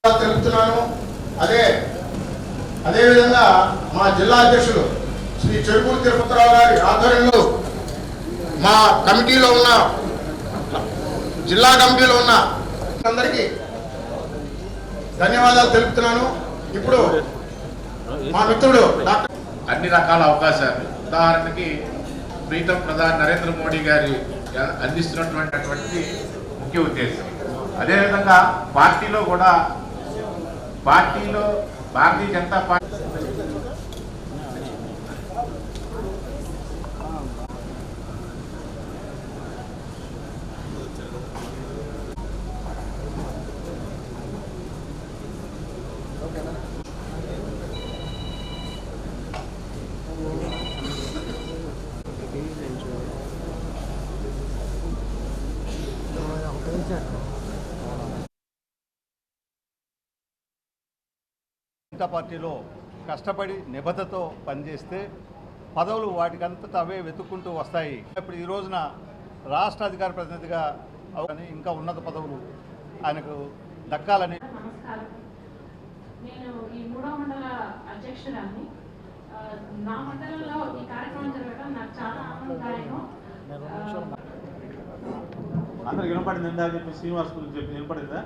తెలుపుతున్నాను. అదేవిధంగా మా జిల్లా అధ్యక్షులు శ్రీ చెరుకూరు తిరుపతిరావు గారి ఆధ్వర్యంలో మా కమిటీలో ఉన్న జిల్లా కమిటీలో ఉన్న అందరికీ ధన్యవాదాలు తెలుపుతున్నాను. ఇప్పుడు మా మిత్రుడు అన్ని రకాల అవకాశాలు, ఉదాహరణకి ప్రీతం ప్రధాని నరేంద్ర మోడీ గారి అందిస్తున్నటువంటి ముఖ్య ఉద్దేశం. అదేవిధంగా పార్టీలో కూడా భారతీయ జనతా పార్టీ జనతా పార్టీలో కష్టపడి నిబద్ధతతో పనిచేస్తే పదవులు వాటికంతటా అవే వెతుక్కుంటూ వస్తాయి. ఇప్పుడు ఈ రోజున రాష్ట్ర అధికార ప్రతినిధిగా అవని ఇంకా ఉన్నత పదవులు ఆయనకు దక్కాలని. నమస్కారం. నేను ఈ 3వ మండల అధ్యక్షురాన్ని. నా మండలంలో ఈ కార్యక్రమం జరగడం నాకు చాలా ఆనందదాయకం. అందరికి వినపడింది. ఇందాక చెప్పి శ్రీనివాస్ గురించి చెప్పి వినపడిందా?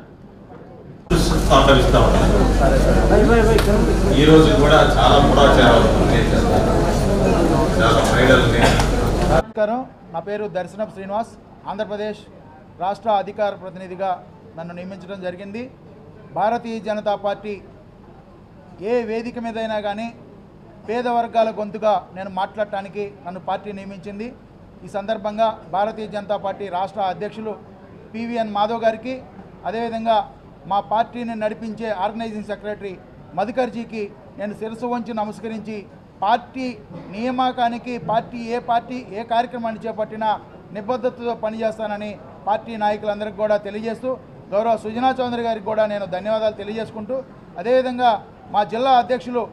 ఈ రోజు కూడా చాలా నమస్కారం. నా పేరు దర్శనం శ్రీనివాస్. ఆంధ్రప్రదేశ్ రాష్ట్ర అధికార ప్రతినిధిగా నన్ను నియమించడం జరిగింది. భారతీయ జనతా పార్టీ ఏ వేదిక మీదైనా కానీ పేద వర్గాల గొంతుగా నేను మాట్లాడటానికి నన్ను పార్టీ నియమించింది. ఈ సందర్భంగా భారతీయ జనతా పార్టీ రాష్ట్ర అధ్యక్షులు పివిఎన్ మాధవ్ గారికి, అదేవిధంగా మా పార్టీని నడిపించే ఆర్గనైజింగ్ సెక్రటరీ మధుకర్జీకి నేను శిరస్సు వంచి నమస్కరించి పార్టీ నియామకానికి పార్టీ ఏ కార్యక్రమాన్ని చేపట్టినా నిబద్ధతతో పనిచేస్తానని పార్టీ నాయకులందరికీ కూడా తెలియజేస్తూ, గౌరవ సుజనా చౌదరి గారికి కూడా నేను ధన్యవాదాలు తెలియజేసుకుంటూ, అదేవిధంగా మా జిల్లా అధ్యక్షులు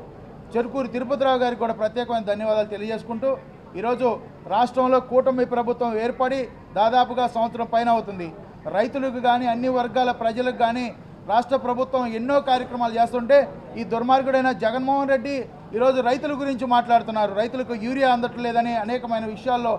చెరుకూరు తిరుపతిరావు గారికి కూడా ప్రత్యేకమైన ధన్యవాదాలు తెలియజేసుకుంటూ, ఈరోజు రాష్ట్రంలో కూటమి ప్రభుత్వం ఏర్పడి దాదాపుగా సంవత్సరం పైన అవుతుంది. రైతులకు కానీ అన్ని వర్గాల ప్రజలకు కానీ రాష్ట్ర ప్రభుత్వం ఎన్నో కార్యక్రమాలు చేస్తుంటే ఈ దుర్మార్గుడైన జగన్మోహన్ రెడ్డి ఈరోజు రైతుల గురించి మాట్లాడుతున్నారు. రైతులకు యూరియా అందట్లేదని అనేకమైన విషయాల్లో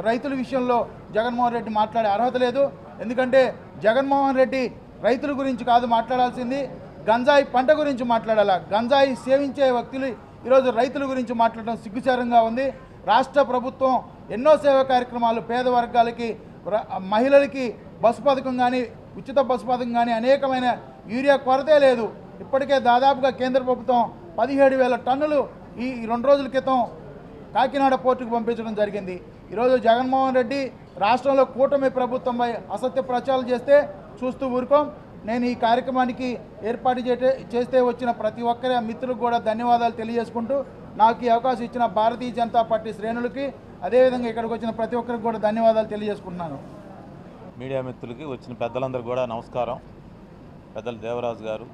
రైతుల విషయంలో జగన్మోహన్ రెడ్డి మాట్లాడే అర్హత లేదు. ఎందుకంటే జగన్మోహన్ రెడ్డి రైతుల గురించి కాదు మాట్లాడాల్సింది, గంజాయి పంట గురించి మాట్లాడాలా. గంజాయి సేవించే వ్యక్తులు ఈరోజు రైతుల గురించి మాట్లాడడం సిగ్గుచారంగా ఉంది. రాష్ట్ర ప్రభుత్వం ఎన్నో సేవా కార్యక్రమాలు పేద వర్గాలకి, మహిళలకి బస్సు పథకం కానీ, ఉచిత బస్సు పథకం కానీ, అనేకమైన యూరియా కొరతే లేదు. ఇప్పటికే దాదాపుగా కేంద్ర ప్రభుత్వం 17,000 టన్నులు ఈ 2 రోజుల క్రితం కాకినాడ పోర్టుకు పంపించడం జరిగింది. ఈరోజు జగన్మోహన్ రెడ్డి రాష్ట్రంలో కూటమి ప్రభుత్వంపై అసత్య ప్రచారాలు చేస్తే చూస్తూ ఊరుకోం. నేను ఈ కార్యక్రమానికి ఏర్పాటు చేస్తే వచ్చిన ప్రతి ఒక్కరి మిత్రులకు కూడా ధన్యవాదాలు తెలియజేసుకుంటూ, నాకు ఈ అవకాశం ఇచ్చిన భారతీయ జనతా పార్టీ శ్రేణులకి, అదేవిధంగా ఇక్కడికి వచ్చిన ప్రతి ఒక్కరికి కూడా ధన్యవాదాలు తెలియజేసుకుంటున్నాను. మీడియా మిత్రులకి, వచ్చిన పెద్దలందరూ కూడా నమస్కారం. పెద్దలు దేవరాజు గారు,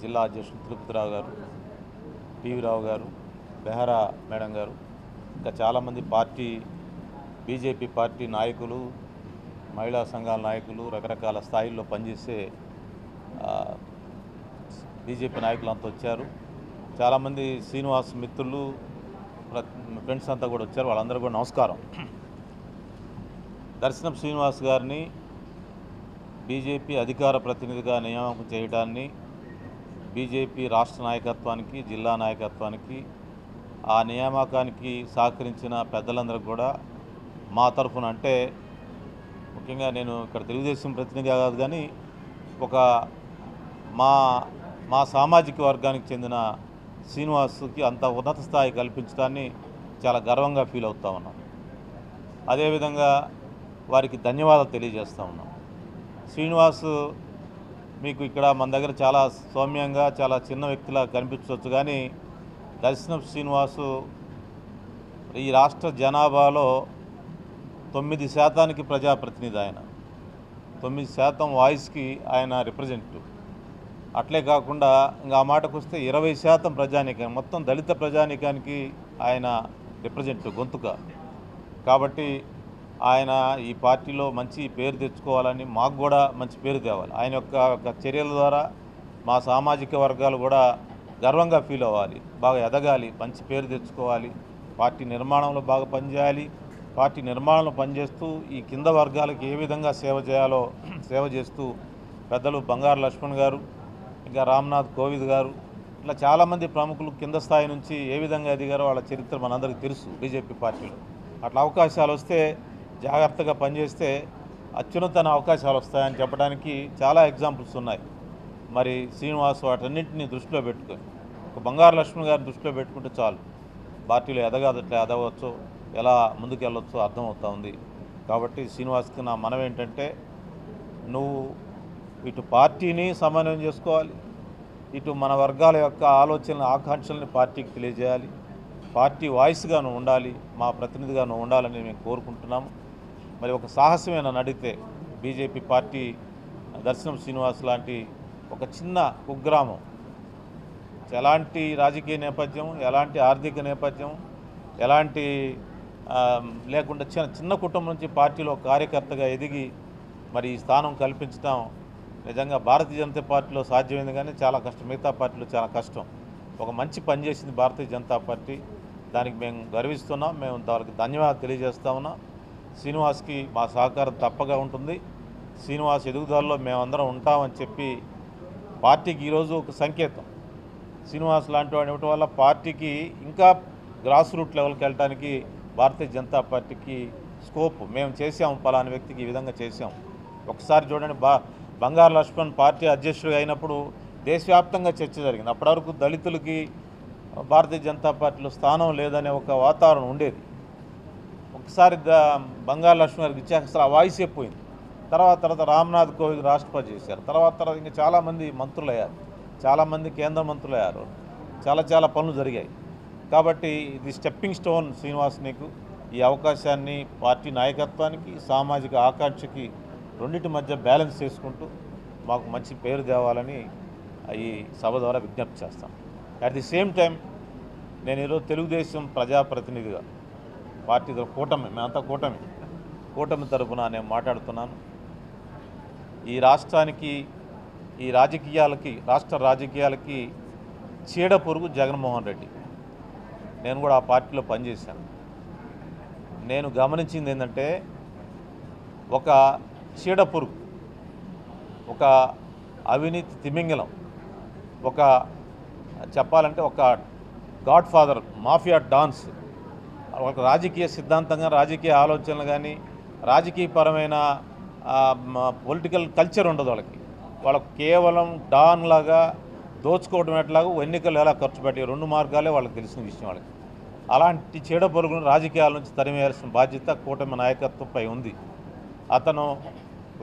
జిల్లా అధ్యక్షులు తిరుపతిరావు గారు, టీవీ రావు గారు, బెహరా మేడం గారు, ఇంకా చాలామంది బీజేపీ పార్టీ నాయకులు, మహిళా సంఘాల నాయకులు, రకరకాల స్థాయిల్లో పనిచేసే బీజేపీ నాయకులు అంతా వచ్చారు. చాలామంది శ్రీనివాస్ మిత్రులు, ఫ్రెండ్స్ అంతా కూడా వచ్చారు. వాళ్ళందరూ కూడా నమస్కారం. దర్శనం శ్రీనివాస్ గారిని బీజేపీ అధికార ప్రతినిధిగా నియామకం చేయడాన్ని బీజేపీ రాష్ట్ర నాయకత్వానికి, జిల్లా నాయకత్వానికి, ఆ నియామకానికి సహకరించిన పెద్దలందరికీ కూడా మా తరఫున, అంటే ముఖ్యంగా నేను ఇక్కడ తెలుగుదేశం ప్రతినిధిగా కాదు కానీ ఒక మా సామాజిక వర్గానికి చెందిన శ్రీనివాస్కి అంత ఉన్నత స్థాయి కల్పించడాన్ని చాలా గర్వంగా ఫీల్ అవుతూ ఉన్నాం. అదేవిధంగా వారికి ధన్యవాదాలు తెలియజేస్తూ ఉన్నాం. శ్రీనివాస్ మీకు ఇక్కడ మన దగ్గర చాలా సౌమ్యంగా, చాలా చిన్న వ్యక్తిలా కనిపించవచ్చు, కానీ దర్శనం శ్రీనివాసు ఈ రాష్ట్ర జనాభాలో 9% ప్రజాప్రతినిధి. ఆయన 9% వాయిస్కి ఆయన రిప్రజెంటేటివ్. అట్లే కాకుండా ఇంకా ఆ మాటకు వస్తే 20% ప్రజానీకం, మొత్తం దళిత ప్రజానీకానికి ఆయన రిప్రజెంటేటివ్, గొంతుక. కాబట్టి ఆయన ఈ పార్టీలో మంచి పేరు తెచ్చుకోవాలని, మాకు కూడా మంచి పేరు తేవాలి. ఆయన యొక్క చర్యల ద్వారా మా సామాజిక వర్గాలు కూడా గర్వంగా ఫీల్ అవ్వాలి, బాగా ఎదగాలి, మంచి పేరు తెచ్చుకోవాలి, పార్టీ నిర్మాణంలో బాగా పనిచేయాలి. పార్టీ నిర్మాణంలో పనిచేస్తూ ఈ కింద వర్గాలకు ఏ విధంగా సేవ చేయాలో సేవ చేస్తూ పెద్దలు బంగారు లక్ష్మణ్ గారు, ఇంకా రామ్నాథ్ కోవిద్ గారు, ఇట్లా చాలామంది ప్రముఖులు కింద స్థాయి నుంచి ఏ విధంగా ఎదిగారో వాళ్ళ చరిత్ర మనందరికీ తెలుసు బీజేపీ పార్టీలో. అట్లా అవకాశాలు వస్తే జాగ్రత్తగా పనిచేస్తే అత్యున్నతమైన అవకాశాలు వస్తాయని చెప్పడానికి చాలా ఎగ్జాంపుల్స్ ఉన్నాయి. మరి శ్రీనివాస్ వాటన్నింటినీ దృష్టిలో పెట్టుకొని ఒక బంగారు లక్ష్మణ్ గారిని దృష్టిలో పెట్టుకుంటే చాలు, పార్టీలో ఎదగవచ్చు, ఎలా ముందుకెళ్ళొచ్చో అర్థమవుతా ఉంది. కాబట్టి శ్రీనివాస్కి నా మనవి ఏంటంటే, నువ్వు ఇటు పార్టీని సమన్వయం చేసుకోవాలి, ఇటు మన వర్గాల యొక్క ఆలోచనలు ఆకాంక్షల్ని పార్టీకి తెలియజేయాలి, పార్టీ వాయిస్గా నువ్వు ఉండాలి, మా ప్రతినిధిగా నువ్వు ఉండాలని మేము కోరుకుంటున్నాము. మరి ఒక సాహసమైన నడితే బీజేపీ పార్టీ దర్శనం శ్రీనివాస్ లాంటి ఒక చిన్న కుగ్రామం, ఎలాంటి రాజకీయ నేపథ్యం, ఎలాంటి ఆర్థిక నేపథ్యం, ఎలాంటి లేకుండా చిన్న కుటుంబం నుంచి పార్టీలో కార్యకర్తగా ఎదిగి మరి ఈ స్థానం కల్పించడం నిజంగా భారతీయ జనతా పార్టీలో సాధ్యమైంది, కానీ చాలా కష్టం. మిగతా పార్టీలో చాలా కష్టం. ఒక మంచి పని చేసింది భారతీయ జనతా పార్టీ, దానికి మేము గర్విస్తున్నాం. మేము దానికి ధన్యవాదాలు తెలియజేస్తా ఉన్నాం. శ్రీనివాస్కి మా సహకారం తప్పగా ఉంటుంది. శ్రీనివాస్ ఎదుగుదలలో మేమందరం ఉంటామని చెప్పి పార్టీకి ఈరోజు ఒక సంకేతం. శ్రీనివాస్ లాంటి వాడు ఇవ్వటం వల్ల పార్టీకి ఇంకా గ్రాస్ రూట్ లెవెల్కి వెళ్ళడానికి భారతీయ జనతా పార్టీకి స్కోప్. మేము చేసాము, పలానా వ్యక్తికి ఈ విధంగా చేసాం. ఒకసారి చూడండి, బంగారు లక్ష్మణ్ పార్టీ అధ్యక్షుడిగా అయినప్పుడు దేశవ్యాప్తంగా చర్చ జరిగింది. అప్పటి వరకు దళితులకి భారతీయ జనతా పార్టీలో స్థానం లేదనే ఒక వాతావరణం ఉండేది. ఒకసారి బంగారు లక్ష్మణ్ గారికి ఇచ్చాక అసలు ఆ వాయిసే పోయింది. తర్వాత రామ్నాథ్ కోవిద్ రాష్ట్రపతి చేశారు. తర్వాత ఇంకా చాలామంది మంత్రులు అయ్యారు, చాలామంది కేంద్ర మంత్రులు అయ్యారు, చాలా పనులు జరిగాయి. కాబట్టి ఇది స్టెప్పింగ్ స్టోన్ శ్రీనివాస్ నీకు. ఈ అవకాశాన్ని పార్టీ నాయకత్వానికి, సామాజిక ఆకాంక్షకి రెండింటి మధ్య బ్యాలెన్స్ చేసుకుంటూ మాకు మంచి పేరు తేవాలని ఈ సభ ద్వారా విజ్ఞప్తి చేస్తాం. అట్ ది సేమ్ టైం నేను ఈరోజు తెలుగుదేశం ప్రజాప్రతినిధిగా పార్టీ కూటమి, మేమంతా కూటమి తరఫున నేను మాట్లాడుతున్నాను. ఈ రాష్ట్రానికి, ఈ రాజకీయాలకి, రాష్ట్ర రాజకీయాలకి చీడ పురుగు జగన్మోహన్ రెడ్డి. నేను కూడా ఆ పార్టీలో పనిచేశాను. నేను గమనించింది ఏంటంటే, ఒక చీడ పురుగు, ఒక అవినీతి తిమింగలం, ఒక చెప్పాలంటే ఒక గాడ్ ఫాదర్, మాఫియా డాన్స్. ఒక రాజకీయ సిద్ధాంతంగా, రాజకీయ ఆలోచనలు కానీ, రాజకీయపరమైన పొలిటికల్ కల్చర్ ఉండదు వాళ్ళకి కేవలం డాన్ లాగా దోచుకోవడం ఎట్లాగా, ఎన్నికలు ఎలా ఖర్చు పెట్టే 2 మార్గాలే వాళ్ళకి తెలిసిన విషయం. వాళ్ళకి అలాంటి చీడ పొరుగులను రాజకీయాల నుంచి తరిమేయాల్సిన బాధ్యత కూటమి నాయకత్వంపై ఉంది. అతను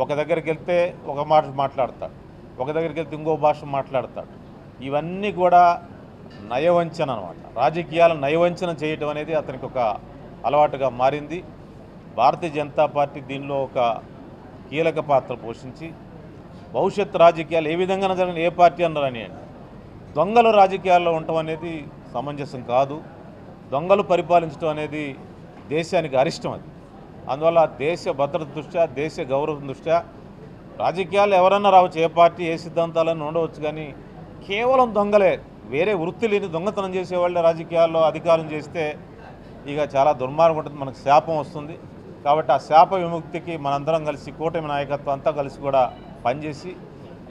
ఒక దగ్గరికి వెళ్తే ఒక మాట మాట్లాడతాడు, ఒక దగ్గరికి వెళ్తే ఇంకో భాష మాట్లాడతాడు. ఇవన్నీ కూడా నయవంచన అన్నమాట. రాజకీయాలను నయవంచన చేయటం అనేది అతనికి ఒక అలవాటుగా మారింది. భారతీయ జనతా పార్టీ దీనిలో ఒక కీలక పాత్ర పోషించి భవిష్యత్తు రాజకీయాలు ఏ విధంగా జరిగిన ఏ పార్టీ అన్నారని దొంగలు రాజకీయాల్లో ఉండటం అనేది సమంజసం కాదు. దొంగలు పరిపాలించడం అనేది దేశానికి అరిష్టం. అది అందువల్ల దేశ భద్రత దృష్ట్యా, దేశ గౌరవం దృష్ట్యా రాజకీయాలు ఎవరన్నా రావచ్చు, ఏ పార్టీ ఏ సిద్ధాంతాలన్నీ ఉండవచ్చు, కానీ కేవలం దొంగలే, వేరే వృత్తి లేని దొంగతనం చేసేవాళ్ళే రాజకీయాల్లో అధికారం చేస్తే ఇక చాలా దుర్మార్గం ఉంటుంది, మనకు శాపం వస్తుంది. కాబట్టి ఆ శాప విముక్తికి మనందరం కలిసి, కూటమి నాయకత్వం అంతా కలిసి కూడా పనిచేసి,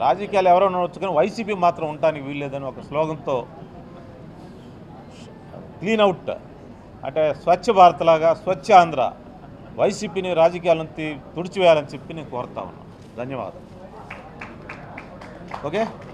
రాజకీయాలు ఎవరో ఉండవచ్చు కానీ వైసీపీ మాత్రం ఉండటానికి వీల్లేదని ఒక స్లోగన్తో క్లీన్ అవుట్, అంటే స్వచ్ఛ భారత్ లాగా స్వచ్ఛ ఆంధ్ర, వైసీపీని రాజకీయాలను తుడిచివేయాలని చెప్పి నేను కోరుతా ఉన్నాను. ధన్యవాదాలు. ఓకే.